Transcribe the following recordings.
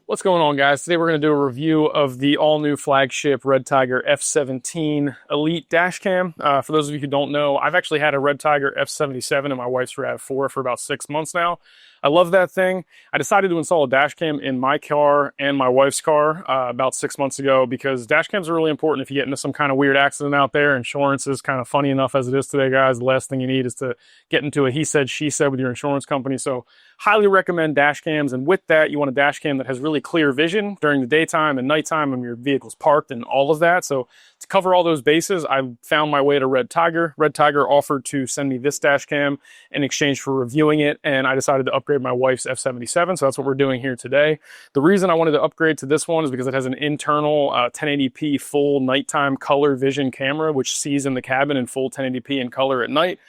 What's going on, guys? Today we're going to do a review of the all-new flagship REDTIGER F17 Elite dash cam. For those of you who don't know, I've actually had a REDTIGER F77 and my wife's RAV4 for about 6 months now. I love that thing. I decided to install a dash cam in my car and my wife's car about 6 months ago because dash cams are really important if you get into some kind of weird accident out there. Insurance is kind of funny enough as it is today, guys. The last thing you need is to get into a he said, she said with your insurance company. So highly recommend dash cams. And with that, you want a dash cam that has really clear vision during the daytime and nighttime when your vehicle's parked and all of that. So to cover all those bases, I found my way to REDTIGER. REDTIGER offered to send me this dash cam in exchange for reviewing it, and I decided to upgrade my wife's F77, so that's what we're doing here today. The reason I wanted to upgrade to this one is because it has an internal 1080p full nighttime color vision camera, which sees in the cabin in full 1080p in color at night.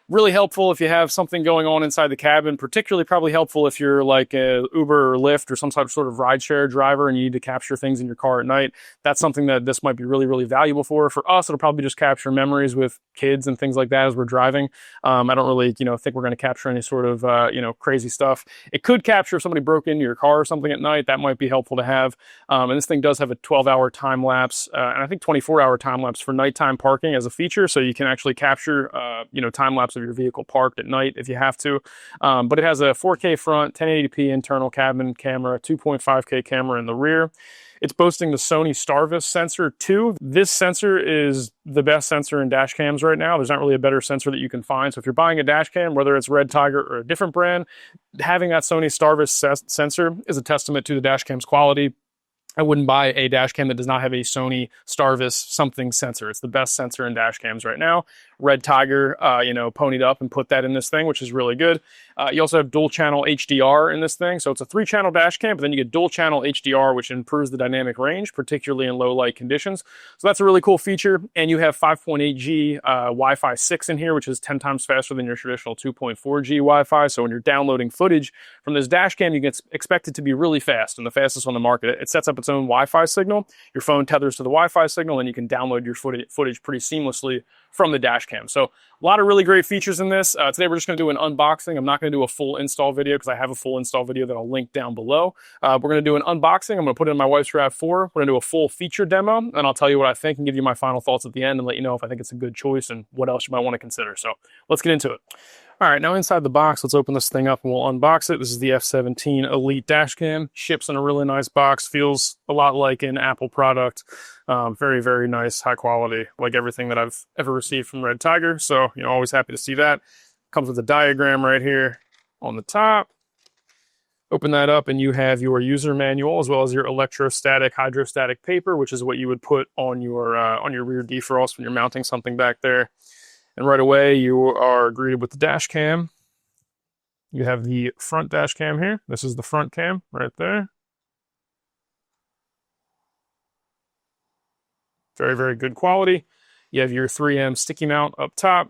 Really helpful if you have something going on inside the cabin, particularly probably helpful if you're like a Uber or Lyft or some sort of rideshare driver and you need to capture things in your car at night. That's something that this might be really, really valuable for. For us, it'll probably just capture memories with kids and things like that as we're driving. I don't really, think we're going to capture any sort of, crazy stuff. It could capture if somebody broke into your car or something at night. That might be helpful to have. And this thing does have a 12-hour time lapse, and I think 24-hour time lapse for nighttime parking as a feature. So you can actually capture, time lapse of your vehicle parked at night if you have to. But it has a 4K front, 1080p internal cabin camera, 2.5K camera in the rear. It's boasting the Sony Starvis Sensor 2. This sensor is the best sensor in dash cams right now. There's not really a better sensor that you can find. So if you're buying a dash cam, whether it's REDTIGER or a different brand, having that Sony Starvis sensor is a testament to the dash cam's quality. I wouldn't buy a dash cam that does not have a Sony Starvis something sensor. It's the best sensor in dash cams right now. REDTIGER, ponied up and put that in this thing, which is really good. You also have dual channel HDR in this thing. So it's a 3-channel dash cam, but then you get dual channel HDR, which improves the dynamic range, particularly in low light conditions. So that's a really cool feature. And you have 5.8G Wi-Fi 6 in here, which is 10 times faster than your traditional 2.4G Wi-Fi. So when you're downloading footage from this dash cam, you can expect it to be really fast and the fastest on the market. It sets up its own Wi-Fi signal. Your phone tethers to the Wi-Fi signal, and you can download your footage pretty seamlessly from the dash cam. So a lot of really great features in this. Today we're just going to do an unboxing. I'm not going to do a full install video because I have a full install video that I'll link down below. We're going to do an unboxing. I'm going to put it in my wife's RAV4. We're going to do a full feature demo, and I'll tell you what I think and give you my final thoughts at the end and let you know if I think it's a good choice and what else you might want to consider. So let's get into it. All right, now inside the box, let's open this thing up and we'll unbox it. This is the F17 Elite dash cam. Ships in a really nice box. Feels a lot like an Apple product. Very, very nice, high quality, like everything that I've ever received from REDTIGER. So, always happy to see that. Comes with a diagram right here on the top. Open that up and you have your user manual as well as your electrostatic, hydrostatic paper, which is what you would put on your rear defrost when you're mounting something back there. And right away, you are greeted with the dash cam. You have the front dash cam here. This is the front cam right there. Very, very good quality. You have your 3M sticky mount up top.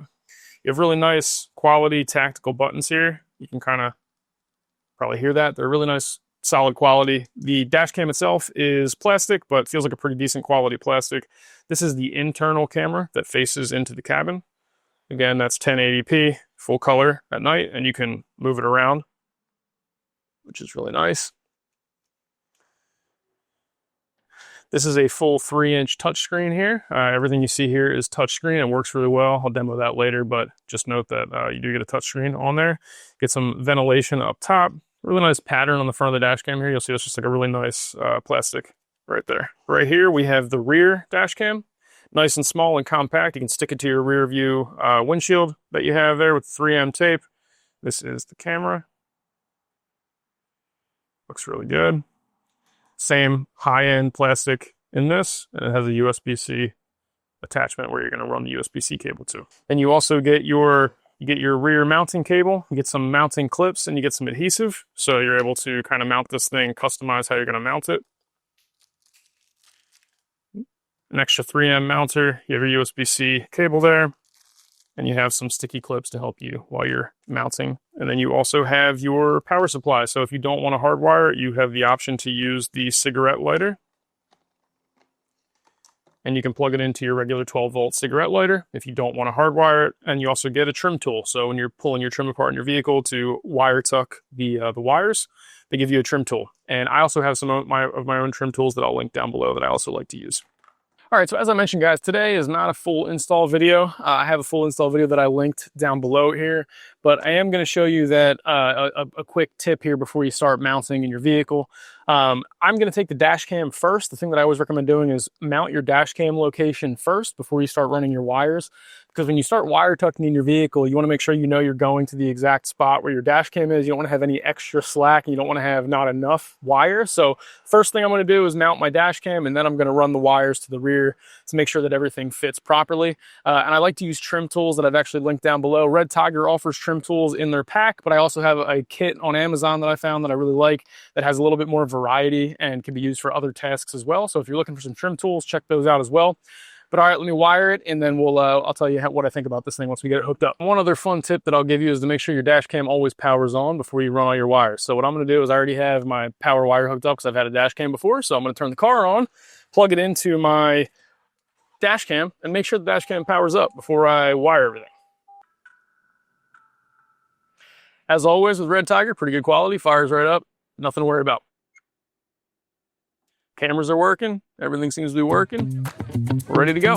You have really nice quality tactical buttons here. You can kind of probably hear that. They're really nice, solid quality. The dash cam itself is plastic, but feels like a pretty decent quality plastic. This is the internal camera that faces into the cabin. Again, that's 1080p, full color at night, and you can move it around, which is really nice. This is a full 3-inch touchscreen here. Everything you see here is touchscreen. It works really well. I'll demo that later, but just note that you do get a touchscreen on there. Get some ventilation up top. Really nice pattern on the front of the dash cam here. You'll see it's just like a really nice plastic right there. Right here, we have the rear dash cam. Nice and small and compact. You can stick it to your rear view windshield that you have there with 3M tape. This is the camera. Looks really good. Same high-end plastic in this, and it has a USB-C attachment where you're going to run the USB-C cable to. Then you also get your rear mounting cable, you get some mounting clips, and you get some adhesive. So you're able to kind of mount this thing, customize how you're going to mount it. An extra 3M mounter, you have your USB-C cable there, and you have some sticky clips to help you while you're mounting. And then you also have your power supply. So if you don't want to hardwire it, you have the option to use the cigarette lighter. And you can plug it into your regular 12-volt cigarette lighter if you don't want to hardwire it. And you also get a trim tool. So when you're pulling your trim apart in your vehicle to wire tuck the wires, they give you a trim tool. And I also have some of my own trim tools that I'll link down below that I also like to use. All right, so as I mentioned, guys, today is not a full install video. I have a full install video that I linked down below here, but I am going to show you that a quick tip here before you start mounting in your vehicle. I'm going to take the dash cam first. The thing that I always recommend doing is mount your dash cam location first before you start running your wires. Because when you start wire tucking in your vehicle, you want to make sure you know you're going to the exact spot where your dash cam is. You don't want to have any extra slack, and you don't want to have not enough wire. So first thing I'm going to do is mount my dash cam, and then I'm going to run the wires to the rear to make sure that everything fits properly. And I like to use trim tools that I've actually linked down below. Red Tiger offers trim tools in their pack, but I also have a kit on Amazon that I found that I really like that has a little bit more variety and can be used for other tasks as well. So if you're looking for some trim tools, check those out as well. But all right, let me wire it, and then I'll tell you what I think about this thing once we get it hooked up. One other fun tip that I'll give you is to make sure your dash cam always powers on before you run all your wires. So what I'm going to do is I already have my power wire hooked up because I've had a dash cam before. So I'm going to turn the car on, plug it into my dash cam, and make sure the dash cam powers up before I wire everything. As always with Red Tiger, pretty good quality, fires right up, nothing to worry about. Cameras are working, everything seems to be working. We're ready to go.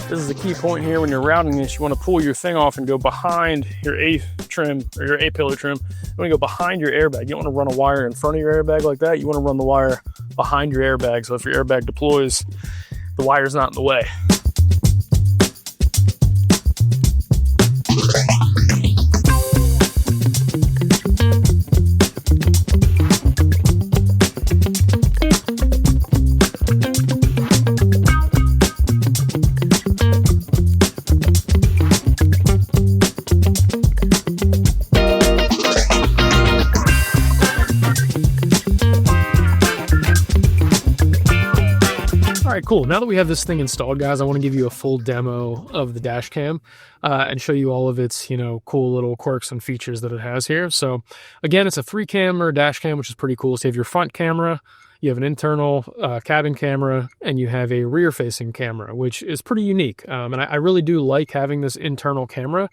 This is a key point here when you're routing this. You want to pull your thing off and go behind your A trim or your A-pillar trim. You want to go behind your airbag. You don't want to run a wire in front of your airbag like that. You want to run the wire behind your airbag. So if your airbag deploys, the wire's not in the way. All right, cool. Now that we have this thing installed, guys, I want to give you a full demo of the dash cam and show you all of its, cool little quirks and features that it has here. So again, it's a 3-camera dash cam, which is pretty cool. So you have your front camera, you have an internal cabin camera, and you have a rear-facing camera, which is pretty unique. And I really do like having this internal camera,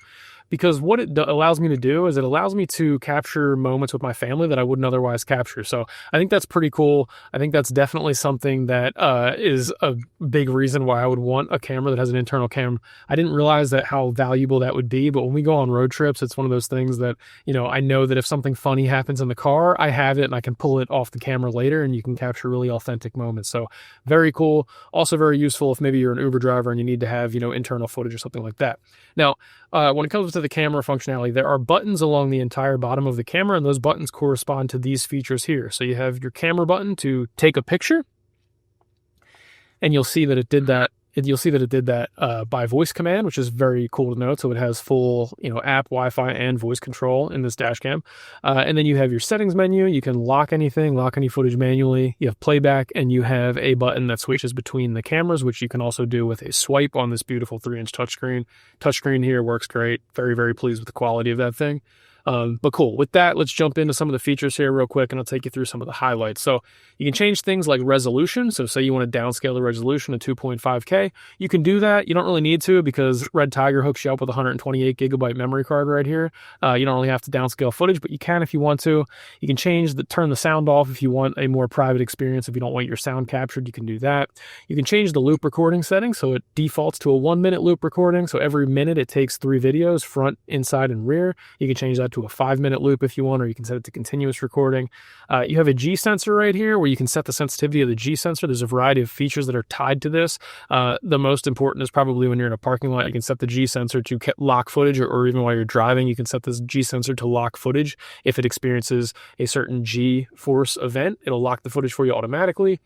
because what it allows me to do is it allows me to capture moments with my family that I wouldn't otherwise capture. So I think that's pretty cool. I think that's definitely something that is a big reason why I would want a camera that has an internal cam. I didn't realize that how valuable that would be, but when we go on road trips, it's one of those things that, I know that if something funny happens in the car, I have it and I can pull it off the camera later and you can capture really authentic moments. So very cool. Also very useful if maybe you're an Uber driver and you need to have, internal footage or something like that. Now, when it comes to the camera functionality, there are buttons along the entire bottom of the camera, and those buttons correspond to these features here. So you have your camera button to take a picture, and you'll see that it did that. By voice command, which is very cool to note. So it has full, app, Wi-Fi, and voice control in this dash cam. And then you have your settings menu. You can lock anything, lock any footage manually. You have playback, and you have a button that switches between the cameras, which you can also do with a swipe on this beautiful 3-inch touchscreen. Touchscreen here works great. Very, very pleased with the quality of that thing. But cool. With that, let's jump into some of the features here real quick, and I'll take you through some of the highlights. So you can change things like resolution. So say you want to downscale the resolution to 2.5K. You can do that. You don't really need to, because Red Tiger hooks you up with a 128 gigabyte memory card right here. You don't really have to downscale footage, but you can if you want to. You can turn the sound off if you want a more private experience. If you don't want your sound captured, you can do that. You can change the loop recording setting. So it defaults to a 1-minute loop recording. So every minute it takes 3 videos, front, inside, and rear. You can change that to a 5-minute loop if you want, or you can set it to continuous recording. You have a G sensor right here where you can set the sensitivity of the G sensor. There's a variety of features that are tied to this. The most important is probably when you're in a parking lot, you can set the G sensor to lock footage, or even while you're driving, you can set this G sensor to lock footage. If it experiences a certain G force event, it'll lock the footage for you automatically.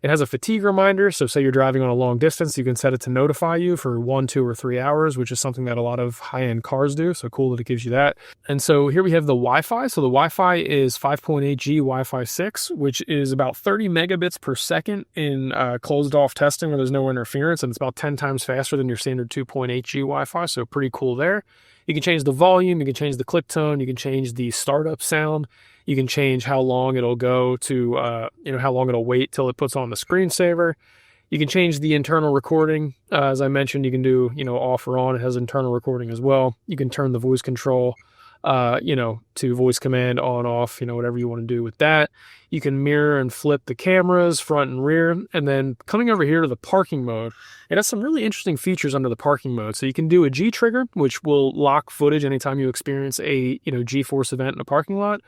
It has a fatigue reminder, so say you're driving on a long distance, you can set it to notify you for 1, 2, or 3 hours, which is something that a lot of high-end cars do, so cool that it gives you that. And so here we have the Wi-Fi. So the Wi-Fi is 5.8G Wi-Fi 6, which is about 30 megabits per second in closed-off testing where there's no interference, and it's about 10 times faster than your standard 2.8G Wi-Fi, so pretty cool there. You can change the volume, you can change the click tone, you can change the startup sound, you can change how long it'll go to, how long it'll wait till it puts on the screensaver. You can change the internal recording. As I mentioned, you can do, off or on. It has internal recording as well. You can turn the voice control, to voice command on, off, whatever you want to do with that. You can mirror and flip the cameras front and rear. And then coming over here to the parking mode, it has some really interesting features under the parking mode. So you can do a G trigger, which will lock footage anytime you experience a, G-force event in a parking lot.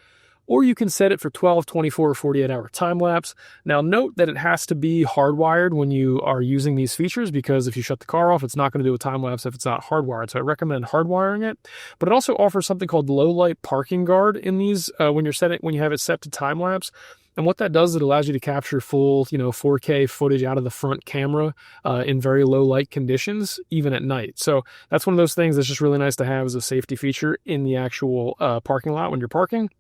Or you can set it for 12, 24, or 48-hour time lapse. Now note that it has to be hardwired when you are using these features, because if you shut the car off, it's not going to do a time lapse if it's not hardwired. So I recommend hardwiring it. But it also offers something called low light parking guard in these when you have it set to time lapse. And what that does is it allows you to capture full, 4K footage out of the front camera in very low light conditions, even at night. So that's one of those things that's just really nice to have as a safety feature in the actual parking lot when you're parking.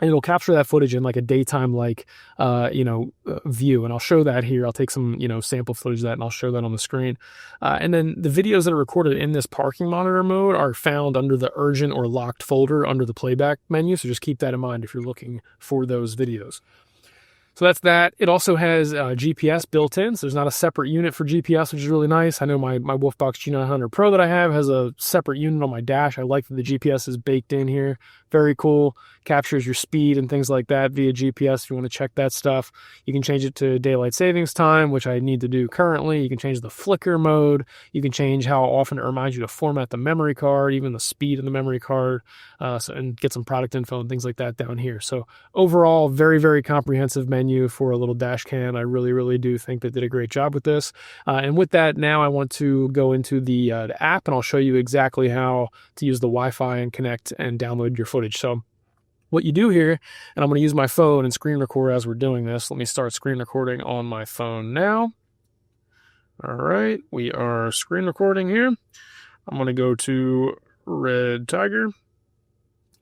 And it'll capture that footage in like a daytime view. And I'll show that here. I'll take some, sample footage of that and I'll show that on the screen. And then the videos that are recorded in this parking monitor mode are found under the urgent or locked folder under the playback menu. So just keep that in mind if you're looking for those videos. So that's that. It also has GPS built in, so there's not a separate unit for GPS, which is really nice. I know my Wolfbox G900 Pro that I have has a separate unit on my dash. I like that the GPS is baked in here. Very cool. Captures your speed and things like that via GPS if you want to check that stuff. You can change it to daylight savings time, which I need to do currently. You can change the flicker mode. You can change how often it reminds you to format the memory card, even the speed of the memory card, and get some product info and things like that down here. So overall, very, very comprehensive menu for a little dash cam. I really, really do think they did a great job with this. And with that, now I want to go into the app, and I'll show you exactly how to use the Wi-Fi and connect and download your footage. So what you do here, and I'm going to use my phone and screen record as we're doing this. Let me start screen recording on my phone now. All right, we are screen recording here. I'm going to go to REDTIGER.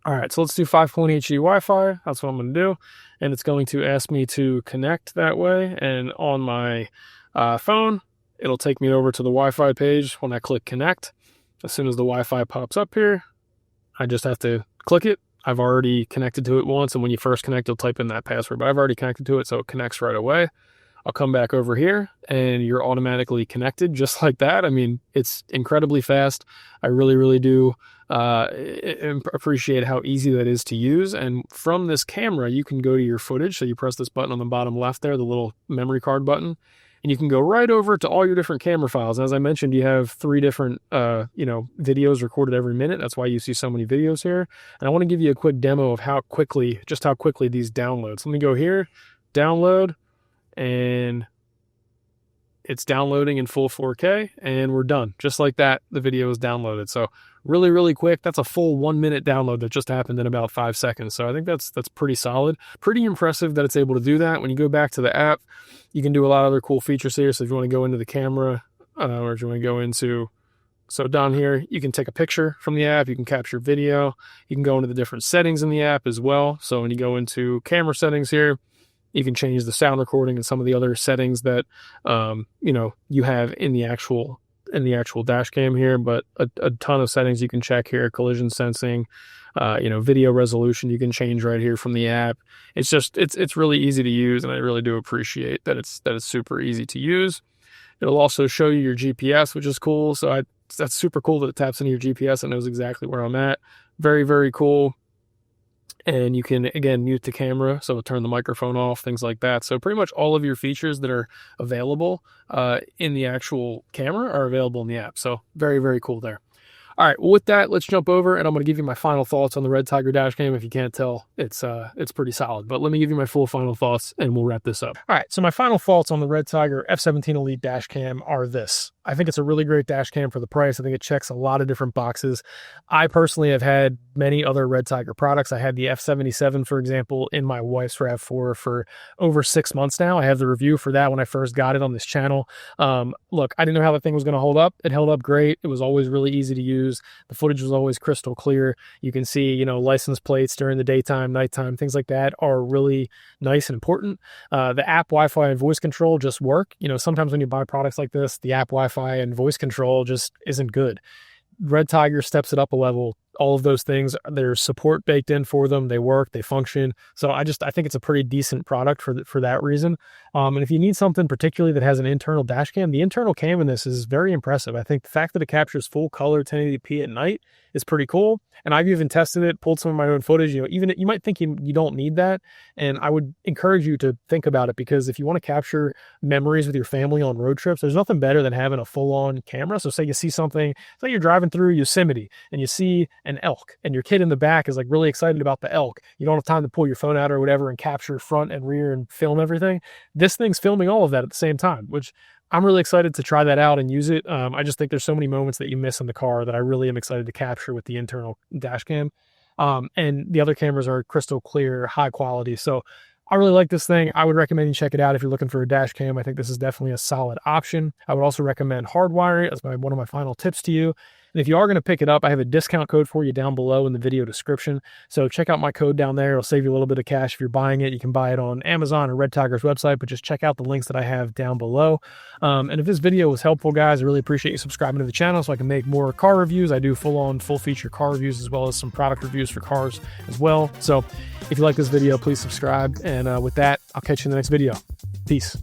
All right, so let's do 5.8G Wi-Fi. That's what I'm going to do. And it's going to ask me to connect that way. And on my phone, it'll take me over to the Wi-Fi page when I click connect. As soon as the Wi-Fi pops up here, I just have to click it. I've already connected to it once, and when you first connect, you'll type in that password, but I've already connected to it, so it connects right away. I'll come back over here, and you're automatically connected just like that. I mean, it's incredibly fast. I really, really do appreciate how easy that is to use. And from this camera, you can go to your footage. So you press this button on the bottom left there, the little memory card button, and you can go right over to all your different camera files. And as I mentioned, you have 3 different, videos recorded every minute. That's why you see so many videos here. And I want to give you a quick demo of how quickly these download. So let me go here, download, and it's downloading in full 4K, and we're done. Just like that, the video is downloaded. So really, really quick. That's a full 1 minute download that just happened in about 5 seconds. So I think that's pretty solid. Pretty impressive that it's able to do that. When you go back to the app, you can do a lot of other cool features here. So if you want to go into the camera, or if you want to go into, so down here, you can take a picture from the app. You can capture video. You can go into the different settings in the app as well. So when you go into camera settings here, you can change the sound recording and some of the other settings that, you have in the actual dash cam here, but a ton of settings you can check here. Collision sensing, video resolution you can change right here from the app. It's just, it's really easy to use, and I really do appreciate that it's super easy to use. It'll also show you your GPS, which is cool. So that's super cool that it taps into your GPS and knows exactly where I'm at. Very, very cool. And you can, again, mute the camera, so turn the microphone off, things like that. So pretty much all of your features that are available in the actual camera are available in the app. So very, very cool there. All right, well, with that, let's jump over, and I'm going to give you my final thoughts on the REDTIGER dash cam. If you can't tell, it's pretty solid. But let me give you my full final thoughts, and we'll wrap this up. All right, so my final thoughts on the REDTIGER F17 Elite dash cam are this. I think it's a really great dash cam for the price. I think it checks a lot of different boxes. I personally have had many other REDTIGER products. I had the F77, for example, in my wife's RAV4 for over 6 months now. I have the review for that when I first got it on this channel. Look, I didn't know how the thing was going to hold up. It held up great. It was always really easy to use. The footage was always crystal clear. You can see, license plates during the daytime, nighttime, things like that are really nice and important. The app Wi-Fi and voice control just work. Sometimes when you buy products like this, the app Wi-Fi and voice control just isn't good. Red Tiger steps it up a level. All of those things, there's support baked in for them. They work, they function. So I think it's a pretty decent product for that reason. And if you need something particularly that has an internal dash cam, the internal cam in this is very impressive. I think the fact that it captures full color 1080p at night is pretty cool. And I've even tested it, pulled some of my own footage. Even you might think you don't need that. And I would encourage you to think about it, because if you want to capture memories with your family on road trips, there's nothing better than having a full-on camera. So say you see something, say you're driving through Yosemite and you see an elk and your kid in the back is like really excited about the elk. You don't have time to pull your phone out or whatever and capture front and rear and film everything. This thing's filming all of that at the same time, which I'm really excited to try that out and use it. I just think there's so many moments that you miss in the car that I really am excited to capture with the internal dash cam. And the other cameras are crystal clear, high quality. So I really like this thing. I would recommend you check it out if you're looking for a dash cam. I think this is definitely a solid option. I would also recommend hardwiring as one of my final tips to you. And if you are going to pick it up, I have a discount code for you down below in the video description. So check out my code down there. It'll save you a little bit of cash if you're buying it. You can buy it on Amazon or Red Tiger's website, but just check out the links that I have down below. And if this video was helpful, guys, I really appreciate you subscribing to the channel so I can make more car reviews. I do full feature car reviews as well as some product reviews for cars as well. So if you like this video, please subscribe. And with that, I'll catch you in the next video. Peace.